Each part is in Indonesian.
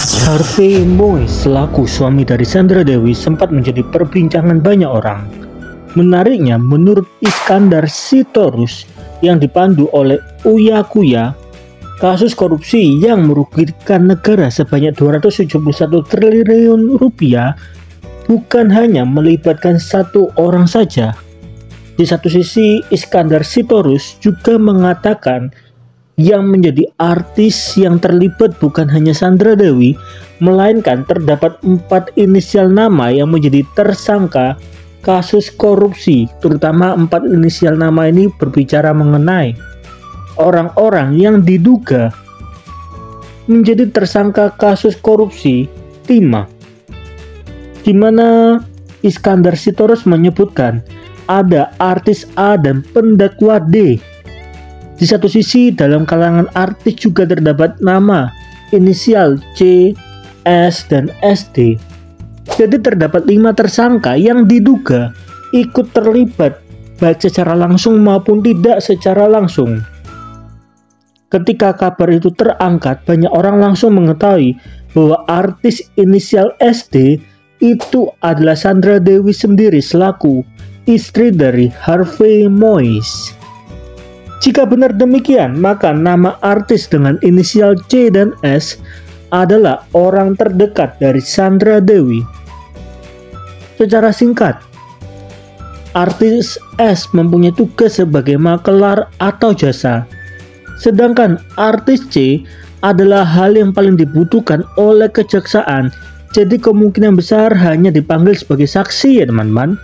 Harvey Moise selaku suami dari Sandra Dewi sempat menjadi perbincangan banyak orang. Menariknya, menurut Iskandar Sitorus yang dipandu oleh Uya Kuya, kasus korupsi yang merugikan negara sebanyak 271 triliun rupiah bukan hanya melibatkan satu orang saja. Di satu sisi, Iskandar Sitorus juga mengatakan yang menjadi artis yang terlibat bukan hanya Sandra Dewi, melainkan terdapat 4 inisial nama yang menjadi tersangka kasus korupsi. Terutama 4 inisial nama ini berbicara mengenai orang-orang yang diduga menjadi tersangka kasus korupsi timah, di mana Iskandar Sitorus menyebutkan ada artis A dan pendakwa D. Di satu sisi, dalam kalangan artis juga terdapat nama inisial C, S, dan SD. Jadi terdapat 5 tersangka yang diduga ikut terlibat baik secara langsung maupun tidak secara langsung. Ketika kabar itu terangkat, banyak orang langsung mengetahui bahwa artis inisial SD itu adalah Sandra Dewi sendiri selaku istri dari Harvey Moise. Jika benar demikian, maka nama artis dengan inisial C dan S adalah orang terdekat dari Sandra Dewi. Secara singkat, artis S mempunyai tugas sebagai makelar atau jasa, sedangkan artis C adalah hal yang paling dibutuhkan oleh kejaksaan. Jadi kemungkinan besar hanya dipanggil sebagai saksi ya teman-teman.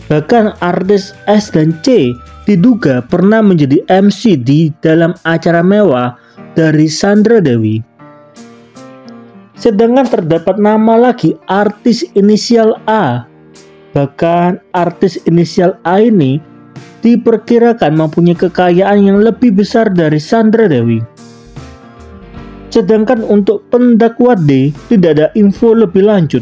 Bahkan artis S dan C diduga pernah menjadi MC di dalam acara mewah dari Sandra Dewi. Sedangkan terdapat nama lagi artis inisial A. Bahkan artis inisial A ini diperkirakan mempunyai kekayaan yang lebih besar dari Sandra Dewi. Sedangkan untuk pendakwa D tidak ada info lebih lanjut.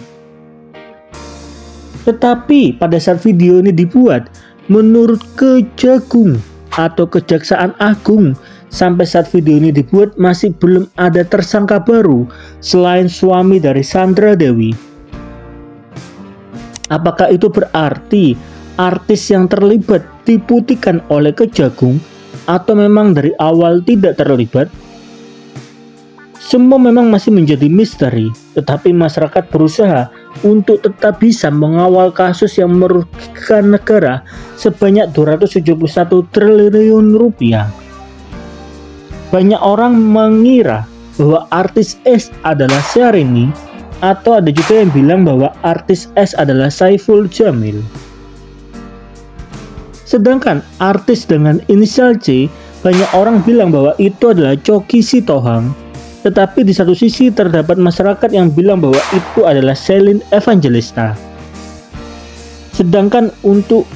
Tetapi pada saat video ini dibuat, menurut Kejagung atau Kejaksaan Agung, sampai saat video ini dibuat masih belum ada tersangka baru selain suami dari Sandra Dewi. Apakah itu berarti artis yang terlibat diputihkan oleh Kejagung atau memang dari awal tidak terlibat? Semua memang masih menjadi misteri, tetapi masyarakat berusaha untuk tetap bisa mengawal kasus yang merugikan negara sebanyak 271 triliun rupiah. Banyak orang mengira bahwa artis S adalah Syahrini, atau ada juga yang bilang bahwa artis S adalah Saiful Jamil. Sedangkan artis dengan inisial C, banyak orang bilang bahwa itu adalah Choky Sitohang. Tetapi di satu sisi terdapat masyarakat yang bilang bahwa itu adalah Celine Evangelista. Sedangkan untuk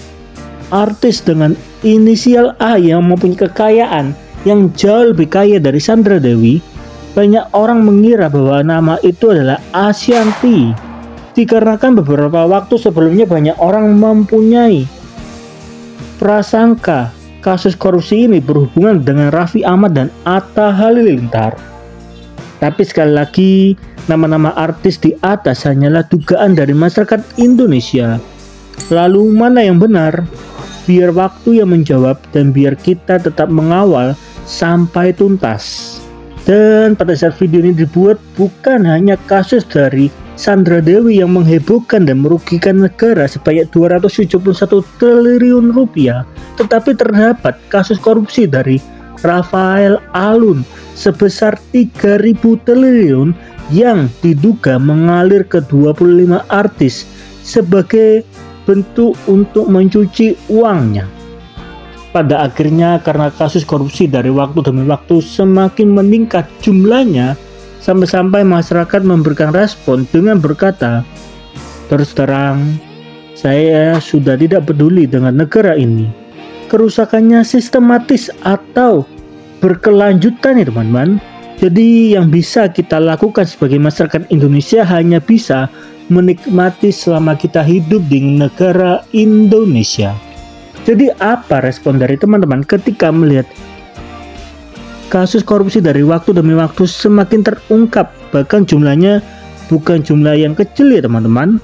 artis dengan inisial A yang mempunyai kekayaan yang jauh lebih kaya dari Sandra Dewi, banyak orang mengira bahwa nama itu adalah Ashanty. Dikarenakan beberapa waktu sebelumnya banyak orang mempunyai prasangka kasus korupsi ini berhubungan dengan Raffi Ahmad dan Atta Halilintar. Tapi sekali lagi, nama-nama artis di atas hanyalah dugaan dari masyarakat Indonesia. Lalu mana yang benar? Biar waktu yang menjawab dan biar kita tetap mengawal sampai tuntas. Dan pada saat video ini dibuat, bukan hanya kasus dari Sandra Dewi yang menghebohkan dan merugikan negara sebanyak 271 triliun rupiah, tetapi terdapat kasus korupsi dari Rafael Alun sebesar 3.000 triliun yang diduga mengalir ke 25 artis sebagai bentuk untuk mencuci uangnya. Pada akhirnya karena kasus korupsi dari waktu demi waktu semakin meningkat jumlahnya, sampai-sampai masyarakat memberikan respon dengan berkata, "Terus terang, saya sudah tidak peduli dengan negara ini. Kerusakannya sistematis atau berkelanjutan ya teman-teman. Jadi yang bisa kita lakukan sebagai masyarakat Indonesia hanya bisa menikmati selama kita hidup di negara Indonesia." Jadi apa respon dari teman-teman ketika melihat kasus korupsi dari waktu demi waktu semakin terungkap, bahkan jumlahnya bukan jumlah yang kecil ya teman-teman.